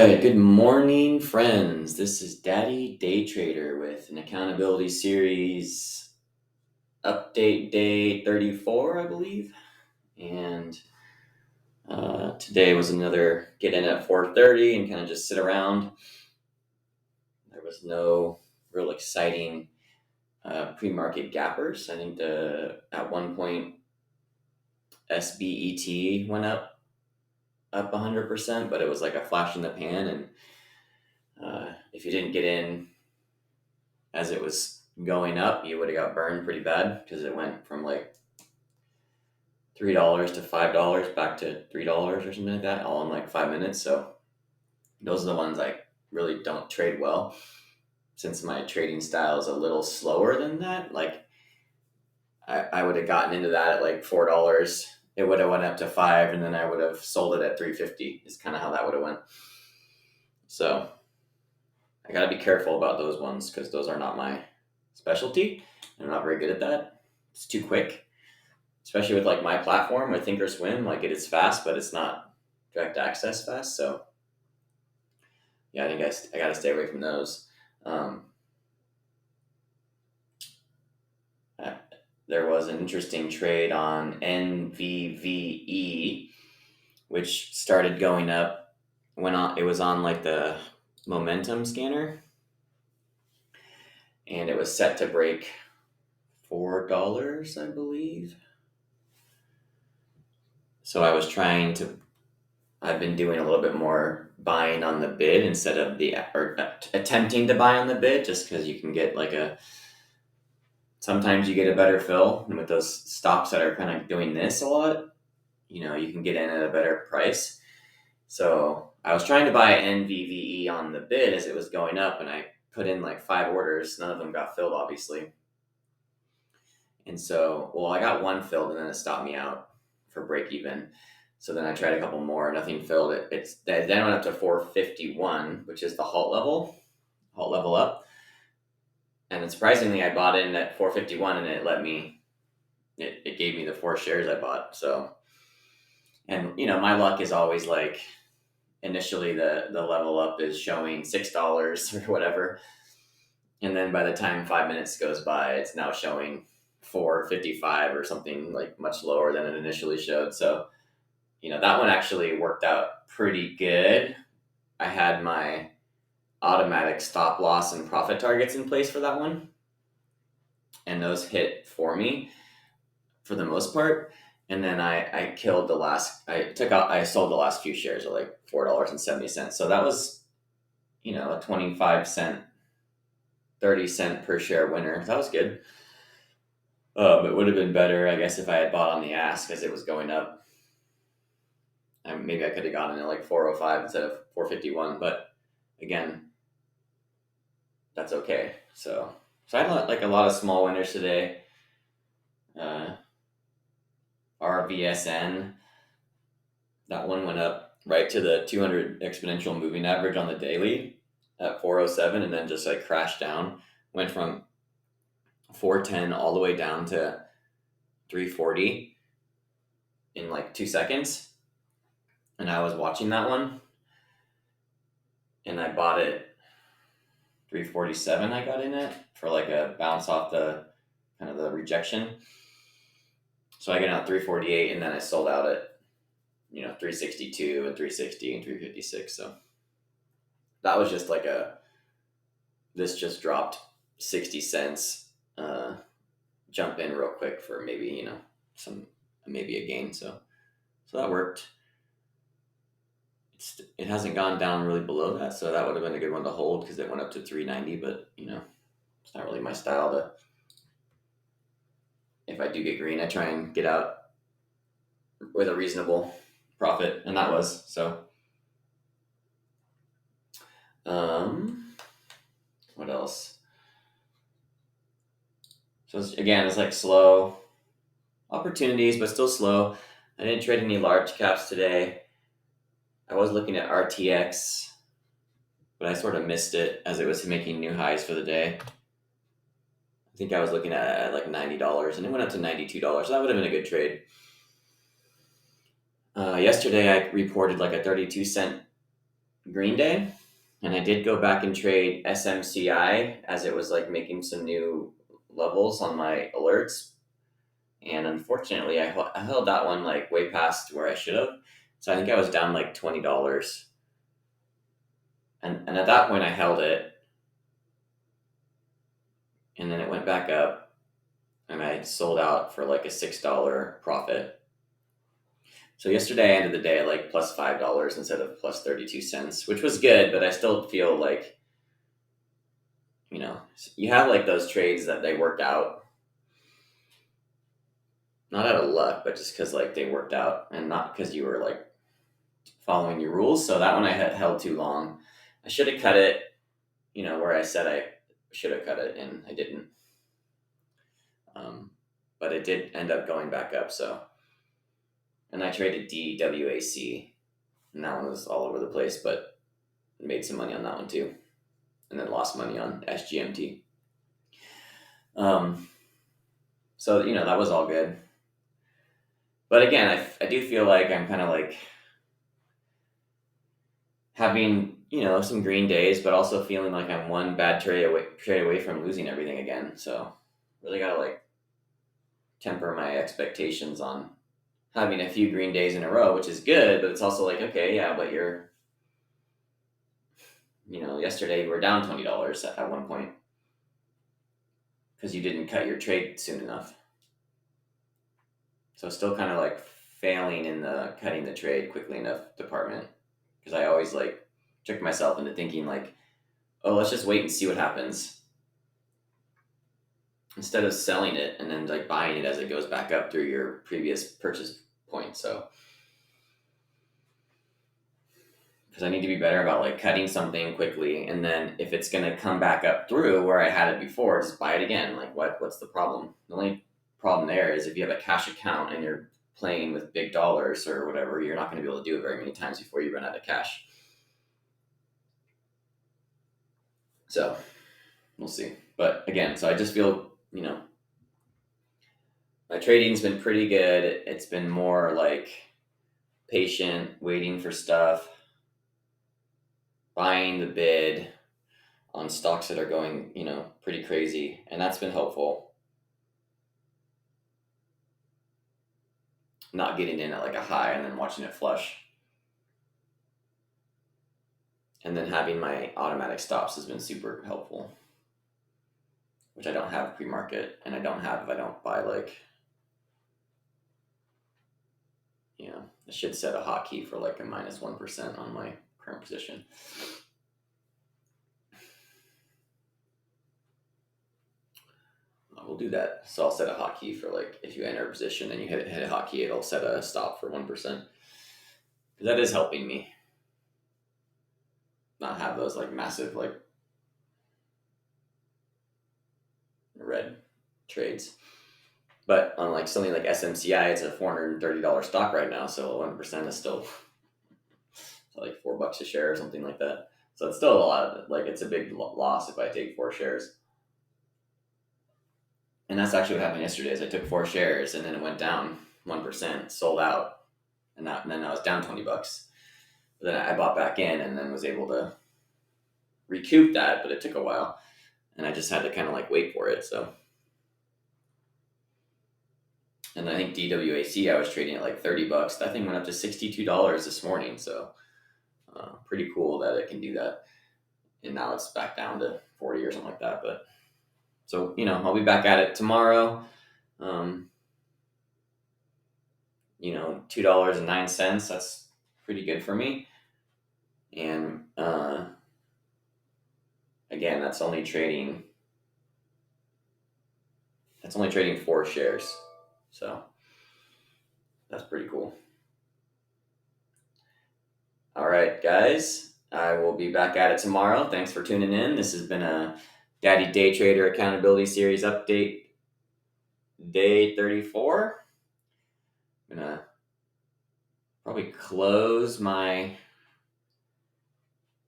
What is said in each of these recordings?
right, good morning, friends. This is Daddy Day Trader with an accountability series update day 34, I believe. And today was another get in at 4:30 and kind of just sit around. There was no real exciting pre-market gappers. I think at one point SBET went up 100%, but it was like a flash in the pan, and if you didn't get in as it was going up, you would have got burned pretty bad because it went from like $3 to $5 back to $3 or something like that, all in like 5 minutes. So those are the ones I really don't trade well, since my trading style is a little slower than that. Like I would have gotten into that at like $4. It would have went up to $5, and then I would have sold it at $3.50. Is kind of how that would have went. So I got to be careful about those ones because those are not my specialty. I'm not very good at that. It's too quick, especially with like my platform with Thinkorswim. Like it is fast, but it's not direct access fast. So yeah, I think I got to stay away from those. Um, uh, there was an interesting trade on NVVE, which started going up when it was on like the momentum scanner, and it was set to break $4, I believe. So I've been doing a little bit more buying on the bid instead of attempting to buy on the bid, just because you can get sometimes you get a better fill. And with those stocks that are kind of doing this a lot, you can get in at a better price. So I was trying to buy NVVE on the bid as it was going up, and I put in like 5 orders. None of them got filled, obviously. And so, well, I got one filled, and then it stopped me out for break even. So then I tried a couple more, nothing filled. It then went up to 451, which is the halt level up. And then surprisingly, I bought in at 451, and it gave me the 4 shares I bought. So, and my luck is always like, initially the level up is showing $6 or whatever. And then by the time 5 minutes goes by, it's now showing 455 or something like much lower than it initially showed. So, that one actually worked out pretty good. I had my automatic stop loss and profit targets in place for that one, and those hit for me for the most part. And then I sold the last few shares at like $4.70. So that was, a 25-cent, 30-cent per share winner. That was good. It would have been better, I guess, if I had bought on the ask as it was going up. Maybe I could have gotten it like 405 instead of 451, but again, that's okay. So I had like a lot of small winners today. RVSN, that one went up right to the 200 exponential moving average on the daily at 407, and then just like crashed down. Went from 410 all the way down to 340 in like 2 seconds. And I was watching that one, and I bought it 347. I got in it for like a bounce off the kind of the rejection. So I get out 348, and then I sold out at 362 and 360 and 356. So that was just like this just dropped 60 cents. Jump in real quick for maybe maybe a gain. So that worked. It hasn't gone down really below that, so that would have been a good one to hold because it went up to 390. But it's not really my style to. If I do get green, I try and get out with a reasonable profit, and that was so. What else? So it's like slow opportunities, but still slow. I didn't trade any large caps today. I was looking at RTX, but I sort of missed it as it was making new highs for the day. I think I was looking at like $90, and it went up to $92. So that would have been a good trade. Yesterday, I reported like a 32-cent Green Day, and I did go back and trade SMCI as it was like making some new levels on my alerts. And unfortunately, I held that one like way past where I should have. So I think I was down like $20. And at that point, I held it, and then it went back up, and I sold out for like a $6 profit. So yesterday I ended the day at like plus $5 instead of plus 32 cents, which was good, but I still feel like, you have like those trades that they work out, not out of luck, but just because like they worked out and not because you were like following your rules. So that one I had held too long. I should have cut it, where I said I should have cut it, and I didn't. But it did end up going back up. So, and I traded DWAC, and that one was all over the place, but made some money on that one too, and then lost money on SGMT. So that was all good. But again, I do feel like I'm kind of like having some green days, but also feeling like I'm one bad trade away from losing everything again. So really gotta like temper my expectations on having a few green days in a row, which is good, but it's also like, okay, yeah, but yesterday you were down $20 at one point because you didn't cut your trade soon enough. So still kind of like failing in the cutting the trade quickly enough department, because I always like trick myself into thinking like, oh, let's just wait and see what happens, instead of selling it and then like buying it as it goes back up through your previous purchase point. So because I need to be better about like cutting something quickly, and then if it's going to come back up through where I had it before, just buy it again. Like what's the problem? The only problem there is if you have a cash account and you're playing with big dollars or whatever, you're not going to be able to do it very many times before you run out of cash. So we'll see. But again, so I just feel, my trading's been pretty good. It's been more like patient, waiting for stuff, buying the bid on stocks that are going, pretty crazy. And that's been helpful. Not getting in at like a high and then watching it flush. And then having my automatic stops has been super helpful, which I don't have pre-market, and I don't have if I don't buy like, I should set a hotkey for like a minus 1% on my current position. We'll do that. So I'll set a hotkey for like, if you enter a position and you hit a hotkey, it'll set a stop for 1%. Because that is helping me not have those like massive like red trades. But on like something like SMCI, it's a $430 stock right now, so 1% is still like $4 a share or something like that. So it's still a lot of it. Like it's a big loss if I take 4 shares. And that's actually what happened yesterday. Is I took 4 shares and then it went down 1%, sold out, and then I was down $20. But then I bought back in and then was able to recoup that, but it took a while, and I just had to kind of like wait for it. So, and I think DWAC I was trading at like $30. That thing went up to $62 this morning. So, pretty cool that it can do that. And now it's back down to 40 or something like that. But so I'll be back at it tomorrow. $2.09. That's pretty good for me. And again, that's only trading 4 shares. So that's pretty cool. All right, guys. I will be back at it tomorrow. Thanks for tuning in. This has been a Daddy Day Trader Accountability Series update, day 34. I'm going to probably close my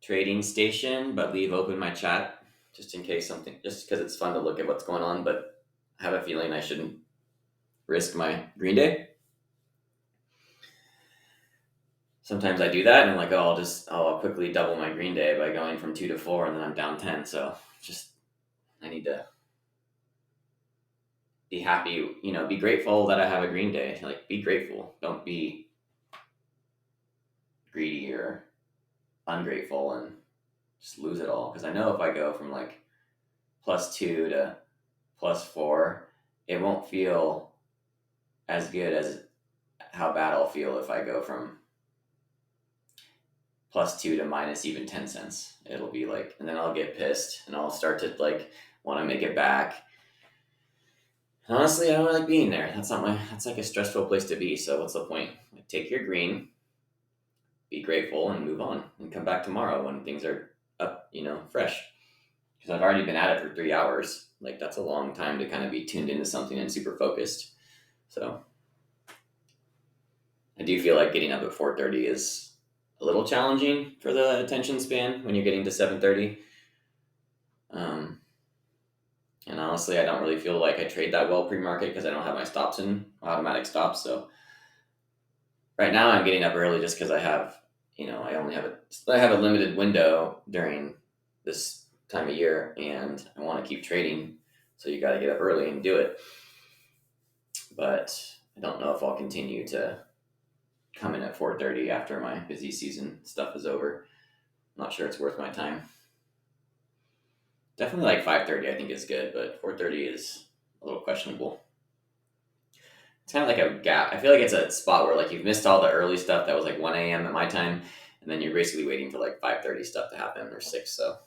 trading station, but leave open my chat just in case something, just because it's fun to look at what's going on, but I have a feeling I shouldn't risk my green day. sometimes I do that and I'm like, oh, I'll quickly double my green day by going from 2 to 4 and then I'm down 10. So just, I need to be happy, be grateful that I have a green day. Like, be grateful. Don't be greedy or ungrateful and just lose it all. Because I know if I go from like +2 to +4, it won't feel as good as how bad I'll feel if I go from +2 to minus even 10 cents. It'll be like, and then I'll get pissed and I'll start to like want to make it back. And honestly, I don't like being there. That's like a stressful place to be. So what's the point? Like, take your green, be grateful, and move on, and come back tomorrow when things are up, fresh. Because I've already been at it for 3 hours. Like, that's a long time to kind of be tuned into something and super focused. So I do feel like getting up at 4:30 is a little challenging for the attention span when you're getting to 7:30. And honestly, I don't really feel like I trade that well pre-market because I don't have my stops in automatic stops. So right now I'm getting up early just because I have, I have a limited window during this time of year, and I want to keep trading. So you got to get up early and do it. But I don't know if I'll continue to come in at 4:30 after my busy season stuff is over. I'm not sure it's worth my time. Definitely like 5:30 I think is good, but 4:30 is a little questionable. It's kind of like a gap. I feel like it's a spot where like you've missed all the early stuff that was like 1 a.m. at my time, and then you're basically waiting for like 5:30 stuff to happen or 6. So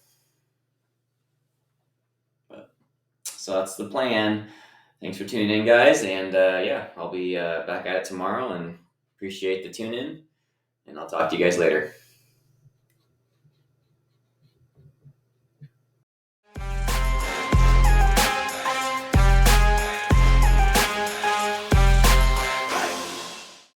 that's the plan. Thanks for tuning in, guys, and yeah, I'll be back at it tomorrow, and appreciate the tune in, and I'll talk to you guys later.